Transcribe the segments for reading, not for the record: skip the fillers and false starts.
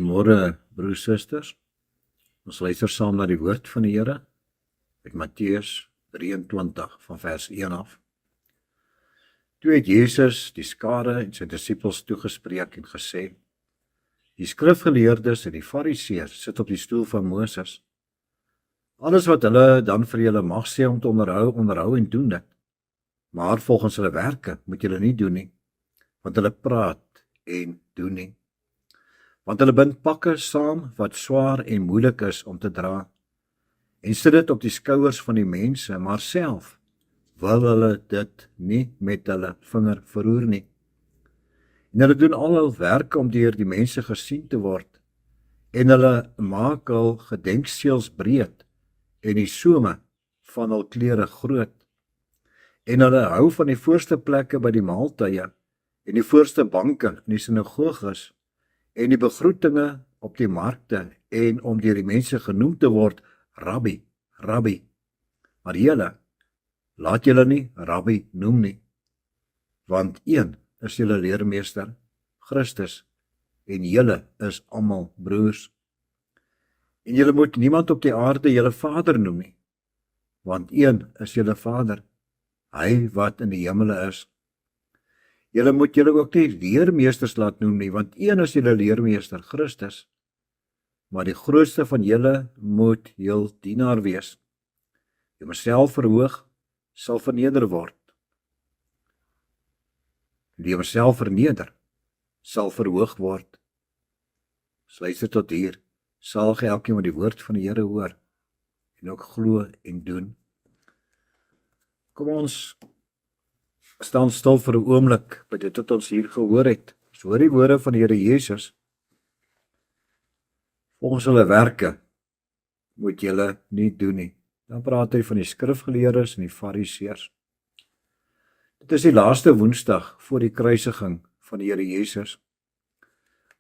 Goeiemôre broers, susters. Ons luister saam na die woord van die Here uit Matteus 23 van vers 1 af. Toe het Jesus die skare en sy disippels toegespreek en gesê: Die skrifgeleerdes en die fariseërs sit op die stoel van Moses. Alles wat hulle dan vir julle mag sê om te onderhou en doen dit. Maar volgens hulle werke moet julle nie doen nie, want hulle praat en doen nie. Want hulle bind pakke saam wat swaar en moeilik is om te dra, en sit dit op die skouers van die mense, maar self wil hulle dit nie met hulle vinger verroer nie. En hulle doen al hul werke om deur die mense gesien te word, en hulle maak hul gedenkseëls breed, en die some van hul klere groot. En hulle hou van die voorste plekke by die maaltye, en die voorste banke in die sinagoges, en die begroetinge op die markte, en om deur die mense genoem te word, Rabbi, Rabbi. Maar julle, laat julle nie Rabbi noem nie, want een is julle leermeester, Christus, en julle is almal broers. En julle moet niemand op die aarde julle vader noem nie, want een is julle Vader, hy wat in die hemele is. Julle moet julle ook nie leermeesters laat noem nie, want een is julle leermeester, Christus. Maar die grootste van julle moet jul dienaar wees. Wie homself verhoog, sal verneder word. Wie homself verneder, sal verhoog word. Luister tot hier, sal elkeen wat die woord van die Here hoor, en ook glo en doen. Kom ons staan stil vir 'n oomblik by dit wat ons hier gehoor het. Ons hoor die woorde van die Here Jesus. Volgens hulle werke moet julle nie doen nie. Dan praat hy van die skrifgeleerdes en die fariseërs. Dit is die laaste Woensdag voor die kruisiging van die Here Jesus.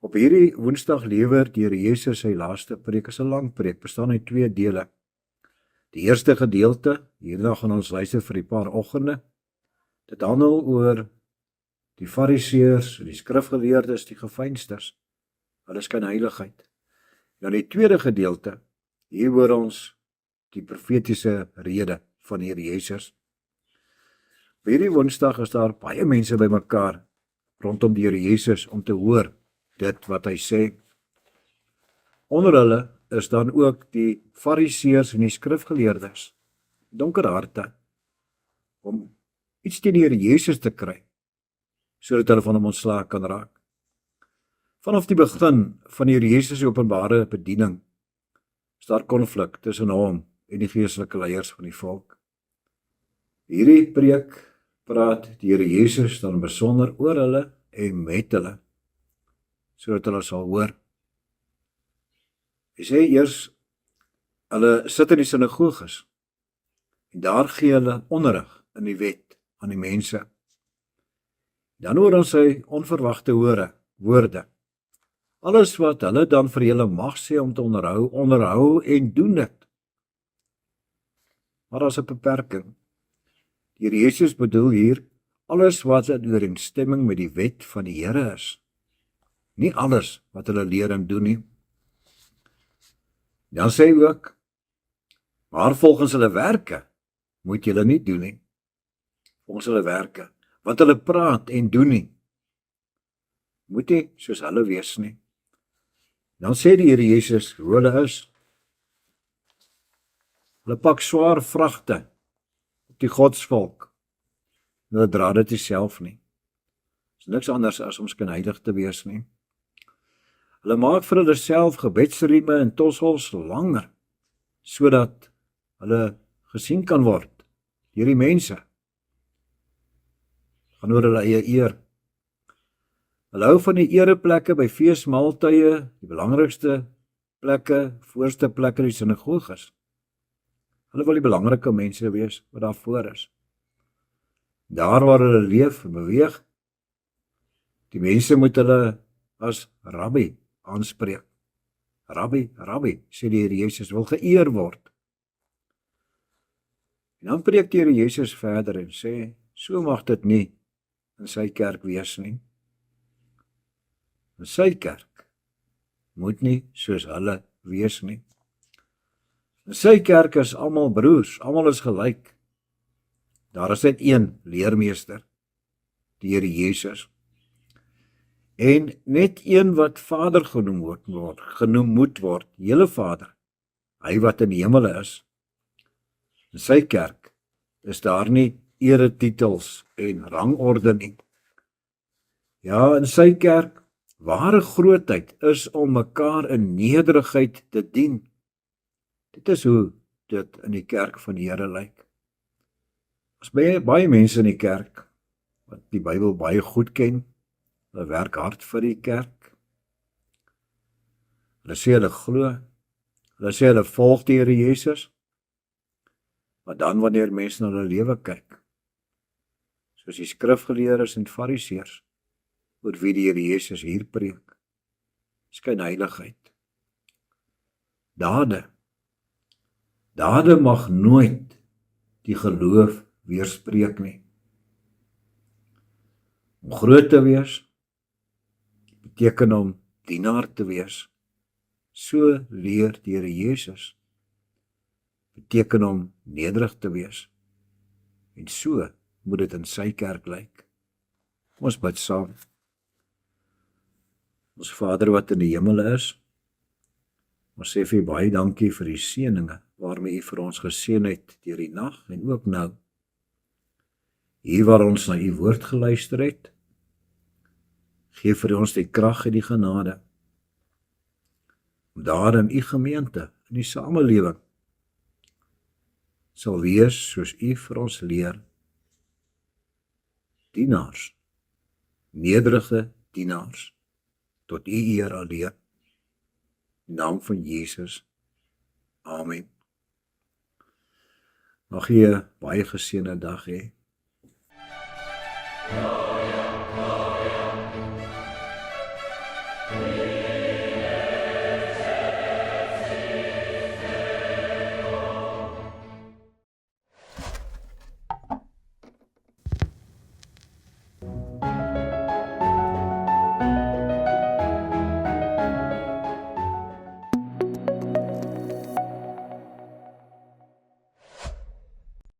Op hierdie Woensdag lewer die Here Jesus sy laaste preek. Is 'n lang preek, bestaan uit 2 dele. Die eerste gedeelte, hierna gaan ons luister vir 'n paar oggende. Dit handel oor die fariseërs, die skrifgeleerdes, die geveinsters, hulle skynheiligheid. Dan die tweede gedeelte, hier hoor ons die profetiese rede van die Here Jesus. Op hierdie Woensdag is daar baie mense bymekaar rondom die Here Jesus om te hoor dit wat hy sê. Onder hulle is dan ook die fariseërs en die skrifgeleerdes, donker harte, om iets teen die Here Jesus te kry, sodat hulle van hom ontslae kan raak. Vanaf die begin van die Here Jesus se openbare bediening is daar konflik tussen hom en die geestelike leiers van die volk. Hierdie preek praat die Here Jesus dan besonder oor hulle en met hulle, sodat hulle sal hoor. Hy sê eers, hulle sit in die sinagoges, en daar gee hulle onderrig in die wet aan die mense. Dan hoor ons sy onverwagte woorde. Alles wat hulle dan vir julle mag sê om te onderhou en doen dit. Maar as 'n beperking. Die Here Jesus bedoel hier alles wat in ooreenstemming met die wet van die Here is. Nie alles wat hulle leer en doen nie. Dan sê hy ook, maar volgens hulle werke moet julle nie doen nie. Volgens hulle werke, want hulle praat en doen nie. Moet nie soos hulle wees nie. Dan sê die Here Jesus hoe hulle is. Hulle pak swaar vragte op die godsvolk. Hulle dra dit nie self nie. Dit is niks anders as om skynheilig te wees nie. Hulle maak vir hulle self gebedsrieme en tossels langer, sodat hulle gesien kan word deur die mense. Gaan oor hulle eie eer. Hulle hou van die ereplekke by feesmaaltye, die belangrikste plekke, voorste plekke in die sinagoges. Hulle wil die belangrike mense wees wat daar voor is. Daar waar hulle leef en beweeg, die mense moet hulle as Rabbi aanspreek. Rabbi, Rabbi, sê die Here Jesus, wil geëer word. En dan preek die Here Jesus verder en sê, so mag dit nie in sy kerk wees nie. In sy kerk moet nie soos hulle wees nie. In sy kerk is almal broers, almal is gelyk. Daar is net een leermeester, die Here Jesus. En net een wat Vader genoem moet word, hele Vader, hy wat in die hemel is. In sy kerk is daar nie eretitels en rangorde nie. Ja, in sy kerk, ware grootheid is om mekaar in nederigheid te dien. Dit is hoe dit in die kerk van die Here lyk. As baie mense in die kerk, wat die Bybel baie goed ken, hulle werk hard vir die kerk. Hulle sê hulle glo, hulle sê hulle volg die Here Jesus, maar dan wanneer mense na hulle lewe kyk, soos die skrifgeleerdes en fariseërs, oor wie die Here Jesus hier preek, skyn heiligheid. Dade mag nooit die geloof weerspreek nie. Om groot te wees, beteken om dienaar te wees. So leer die Here Jesus. Beteken om nederig te wees. En so moet dit in sy kerk lyk. Ons bid saam. Ons Vader wat in die hemel is, ons sê vir U baie dankie vir die seëninge waarmee U vir ons geseën het deur die nag en ook nou. Hier waar ons na U woord geluister het, gee vir ons die krag en die genade om daar in U gemeente, in die samelewing, sal wees soos U vir ons leer. Dienaars, nederige dienaars, tot U eer alleen. In naam van Jesus. Amen. Mag jy 'n baie geseënde dag hê.